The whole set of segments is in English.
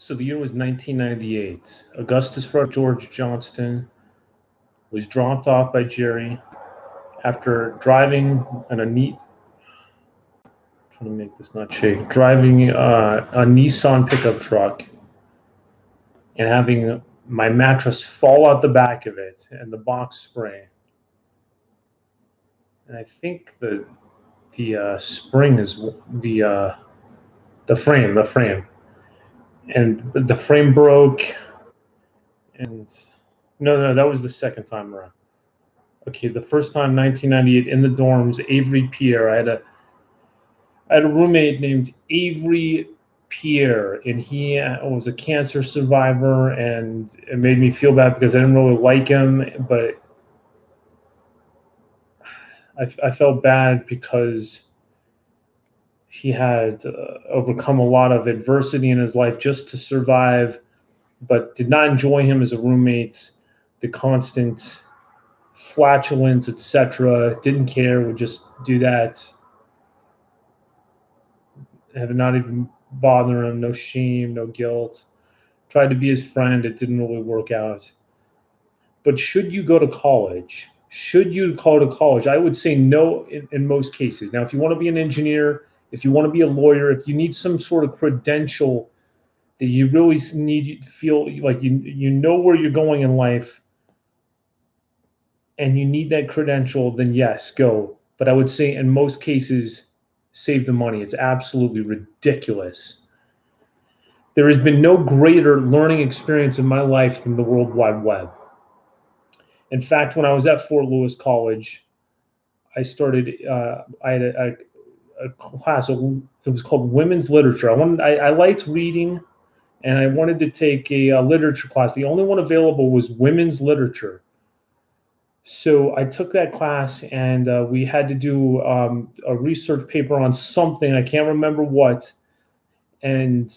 So the year was 1998. Augustus Frederick George Johnston was dropped off by Jerry after driving on a neat, trying to make this not shake, driving a Nissan pickup truck and having my mattress fall out the back of it and the box spring. And I think the spring is the frame, and the frame broke. And no, that was the second time around. Okay, the first time, 1998, in the dorms, Avery Pierre. I had a roommate named Avery Pierre, and he was a cancer survivor, and it made me feel bad because I didn't really like him, but I felt bad because he had overcome a lot of adversity in his life just to survive, but did not enjoy him as a roommate. The constant flatulence, etc. Didn't care, would just do that. Have not even bother him, no shame, no guilt. Tried to be his friend, it didn't really work out. But should you go to college? Should you go to college? I would say no in most cases. Now, if you want to be an engineer, if you want to be a lawyer, if you need some sort of credential that you really need, feel like you know where you're going in life, and you need that credential, then yes, go. But I would say in most cases, save the money. It's absolutely ridiculous. There has been no greater learning experience in my life than the World Wide Web. In fact, when I was at Fort Lewis College, I had a class. It was called Women's Literature. I liked reading, and I wanted to take a literature class. The only one available was Women's Literature. So I took that class, and we had to do a research paper on something. I can't remember what. And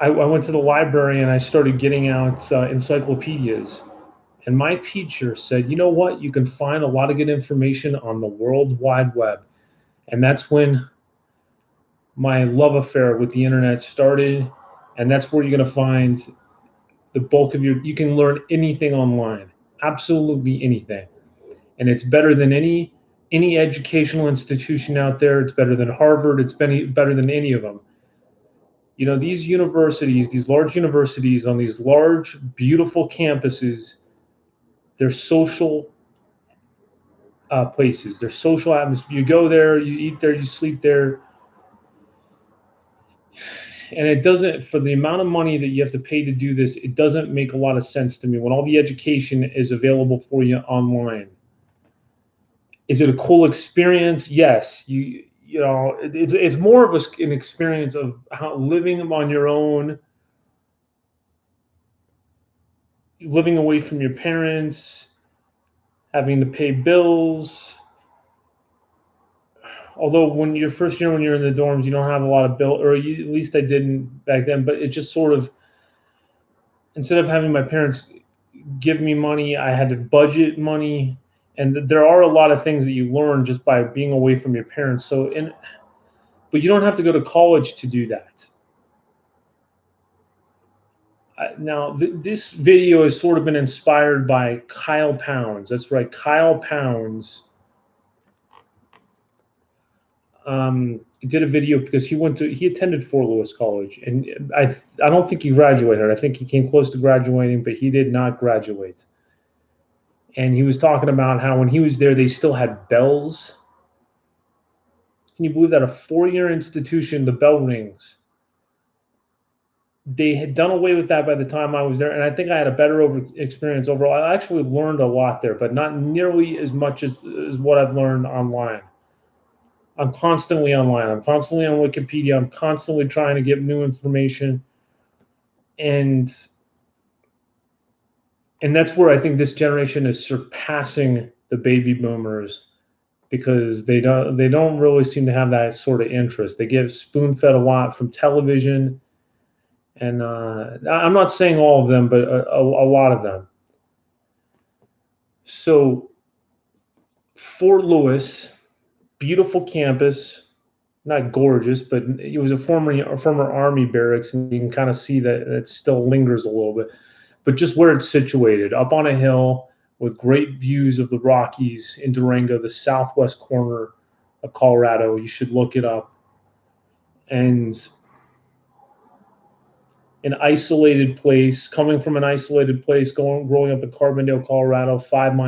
I went to the library and I started getting out encyclopedias. And my teacher said, you know what? You can find a lot of good information on the World Wide Web. And that's when my love affair with the internet started. And that's where you're going to find the bulk of you can learn anything online, absolutely anything. And it's better than any educational institution out there. It's better than Harvard. It's better than any of them. You know, these universities, these large universities on these large, beautiful campuses, they're social places. They're social atmosphere. You go there, you eat there, you sleep there. And it doesn't, for the amount of money that you have to pay to do this, it doesn't make a lot of sense to me when all the education is available for you online. Is it a cool experience? Yes. You know, it's more of an experience of how living on your own, living away from your parents, having to pay bills. Although when your first year when you're in the dorms, you don't have a lot of bill, or at least I didn't back then. But it just sort of, instead of having my parents give me money, I had to budget money, and there are a lot of things that you learn just by being away from your parents. But you don't have to go to college to do that. Now, this video has sort of been inspired by Kyle Pounds. That's right, Kyle Pounds did a video because he attended Fort Lewis College, and I don't think he graduated. I think he came close to graduating, but he did not graduate. And he was talking about how when he was there, they still had bells. Can you believe that a 4-year institution, the bell rings? They had done away with that by the time I was there, and I think I had a better experience overall. I actually learned a lot there, but not nearly as much as what I've learned online. I'm constantly online. I'm constantly on Wikipedia. I'm constantly trying to get new information, and that's where I think this generation is surpassing the baby boomers, because they don't really seem to have that sort of interest. They get spoon-fed a lot from television, and I'm not saying all of them, but a lot of them. So Fort Lewis, beautiful campus, not gorgeous, but it was a former army barracks, and you can kind of see that it still lingers a little bit. But just where it's situated, up on a hill with great views of the Rockies in Durango, the southwest corner of Colorado. You should look it up. And an isolated place, coming from an isolated place, growing up in Carbondale, Colorado, 5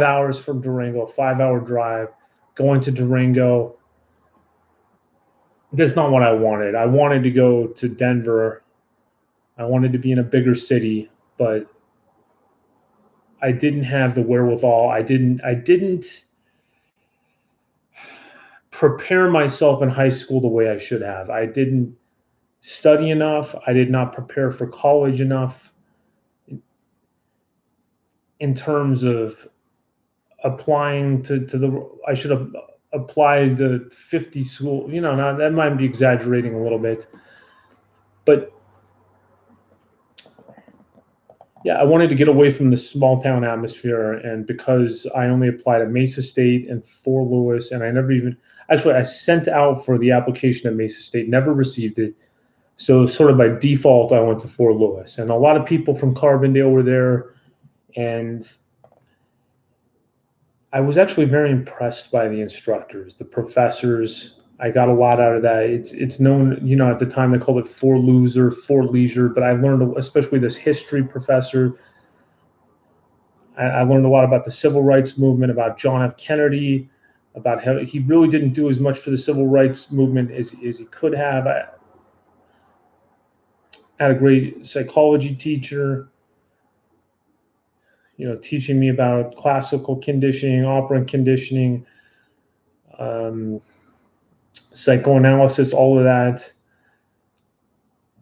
hours from Durango, 5 hour drive, going to Durango. That's not what I wanted. I wanted to go to Denver. I wanted to be in a bigger city, but I didn't have the wherewithal. I didn't prepare myself in high school the way I should have. I didn't study enough. I did not prepare for college enough in terms of applying to the, I should have applied to 50 school, now that might be exaggerating a little bit, but yeah, I wanted to get away from the small town atmosphere. And because I only applied at Mesa State and Fort Lewis, and I sent out for the application at Mesa State, never received it. So sort of by default, I went to Fort Lewis, and a lot of people from Carbondale were there. And I was actually very impressed by the instructors, the professors. I got a lot out of that. It's known, at the time they called it Fort Leisure, but I learned, especially this history professor. I learned a lot about the civil rights movement, about John F. Kennedy, about how he really didn't do as much for the civil rights movement as he could have. I had a great psychology teacher, teaching me about classical conditioning, operant conditioning, psychoanalysis, all of that.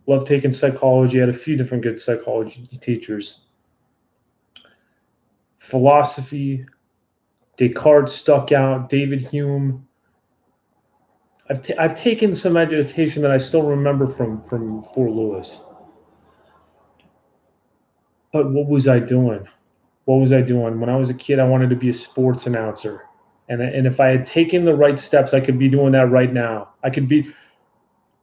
Love taking psychology. I had a few different good psychology teachers. Philosophy, Descartes stuck out, David Hume. I've taken some education that I still remember from Fort Lewis. But what was I doing? What was I doing? When I was a kid, I wanted to be a sports announcer. And if I had taken the right steps, I could be doing that right now. I could be,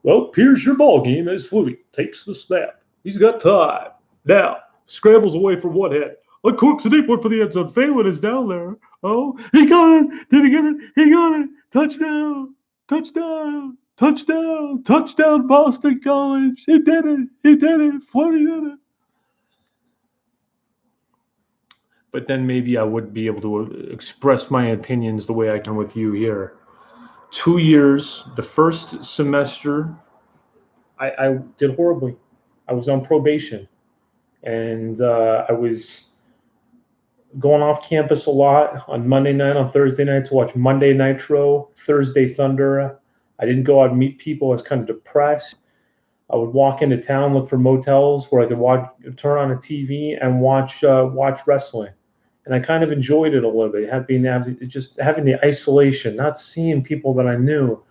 well, here's your ball game as Flutie takes the snap. He's got time. Now, scrambles away from one head. Uncorks a deep one for the end zone. Phelan is down there. Oh, he got it. Did he get it? He got it. Touchdown. Touchdown. Touchdown. Touchdown, Boston College. He did it. He did it. Flutie did it. But then maybe I wouldn't be able to express my opinions the way I can with you here. 2 years, the first semester, I did horribly. I was on probation, and I was going off campus a lot on Monday night, on Thursday night to watch Monday Nitro, Thursday Thunder. I didn't go out and meet people. I was kind of depressed. I would walk into town, look for motels where I could turn on a TV and watch wrestling. And I kind of enjoyed it a little bit, just having the isolation, not seeing people that I knew.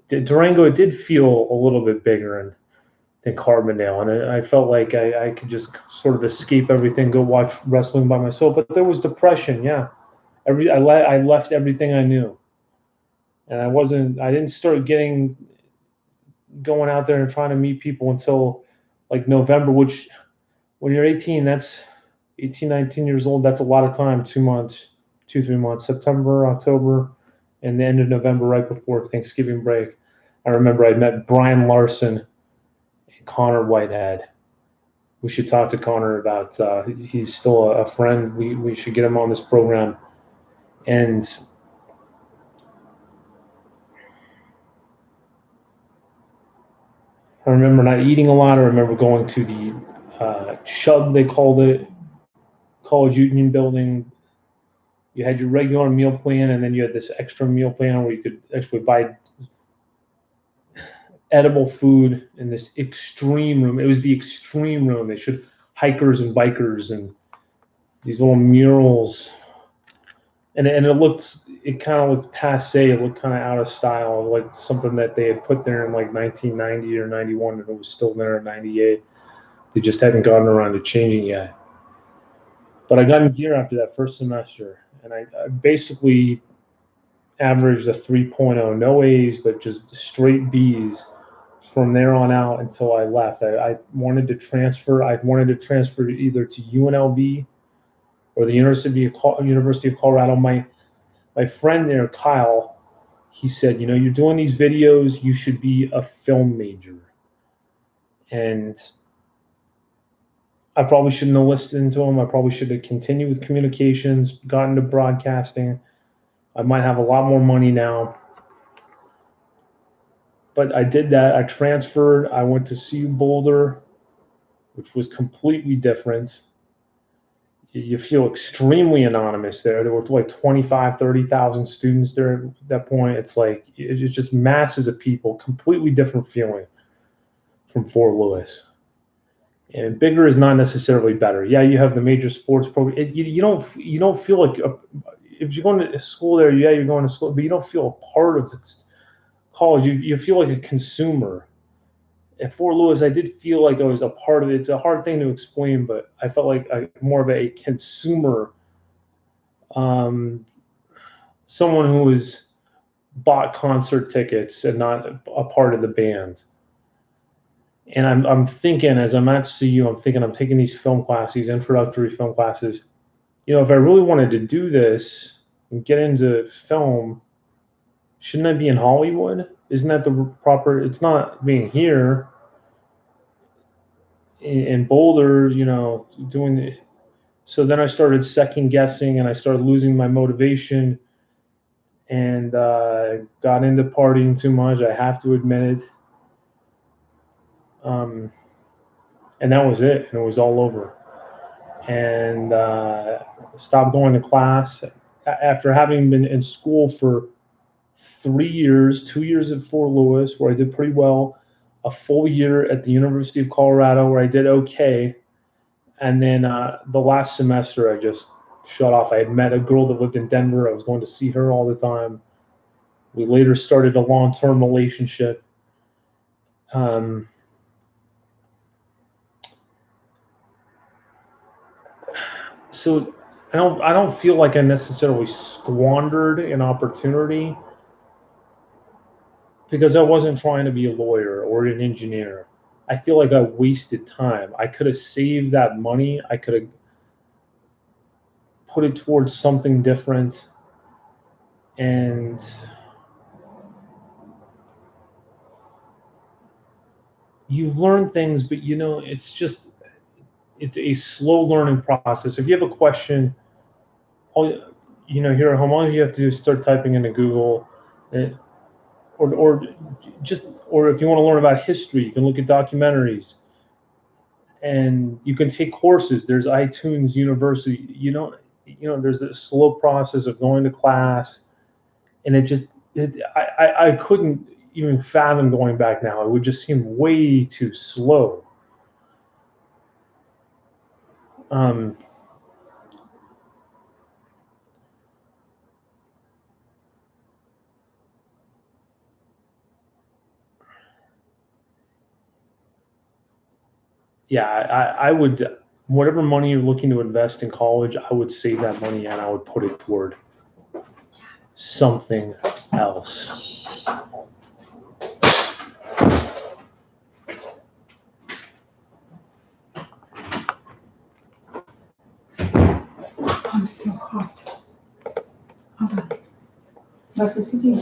Durango did feel a little bit bigger than Carbondale, and I felt like I could just sort of escape everything, go watch wrestling by myself. But there was depression, yeah. I left everything I knew, and I didn't start going out there and trying to meet people until like November, which when you're 18, that's 18, 19 years old, that's a lot of time, 2 months, 3 months, September, October, and the end of November, right before Thanksgiving break. I remember I met Brian Larson and Connor Whitehead. We should talk to Connor about, he's still a friend. We should get him on this program. And I remember not eating a lot. I remember going to the Chubb, they called it, College Union building. You had your regular meal plan, and then you had this extra meal plan where you could actually buy edible food in this extreme room. It was the extreme room. They showed hikers and bikers and these little murals. And it kind of looked passe. It looked kind of out of style, like something that they had put there in like 1990 or 91, and it was still there in 98. They just hadn't gotten around to changing yet. But I got in gear after that first semester, and I basically averaged a 3.0, no A's, but just straight B's from there on out until I left. I wanted to transfer. I wanted to transfer either to UNLV or the University of Colorado. My friend there, Kyle, he said, you know, you're doing these videos, you should be a film major. And I probably shouldn't have listened to him. I probably should have continued with communications, gotten to broadcasting. I might have a lot more money now. But I did that. I transferred. I went to CU Boulder, which was completely different. You feel extremely anonymous there. There were like 25, 30,000 students there at that point. It's like, it's just masses of people, completely different feeling from Fort Lewis. And bigger is not necessarily better. Yeah, you have the major sports program. You don't feel like if you're going to school there. Yeah, you're going to school, but you don't feel a part of the college. You feel like a consumer. At Fort Lewis, I did feel like I was a part of it. It's a hard thing to explain, but I felt like more of a consumer, someone who was bought concert tickets and not a part of the band. And I'm thinking, as I'm at CU, I'm thinking I'm taking these film classes, these introductory film classes. You know, if I really wanted to do this and get into film, shouldn't I be in Hollywood? Isn't that the proper? It's not being here in Boulder, you know, doing it. So then I started second guessing and I started losing my motivation and got into partying too much. I have to admit it. And that was it. And it was all over. And stopped going to class after having been in school for 3 years, 2 years at Fort Lewis, where I did pretty well, a full year at the University of Colorado, where I did okay. And then the last semester, I just shut off. I had met a girl that lived in Denver. I was going to see her all the time. We later started a long-term relationship. So I don't feel like I necessarily squandered an opportunity because I wasn't trying to be a lawyer or an engineer. I feel like I wasted time. I could have saved that money. I could have put it towards something different. And you learn things, but you know, it's a slow learning process. If you have a question, you know, here at home, all you have to do is start typing into Google, or if you want to learn about history, you can look at documentaries, and you can take courses. There's iTunes University. There's a slow process of going to class, and I couldn't even fathom going back now. It would just seem way too slow. Yeah, I would, whatever money you're looking to invest in college, I would save that money and I would put it toward something else. I'm so hot. Hold on. Was ist die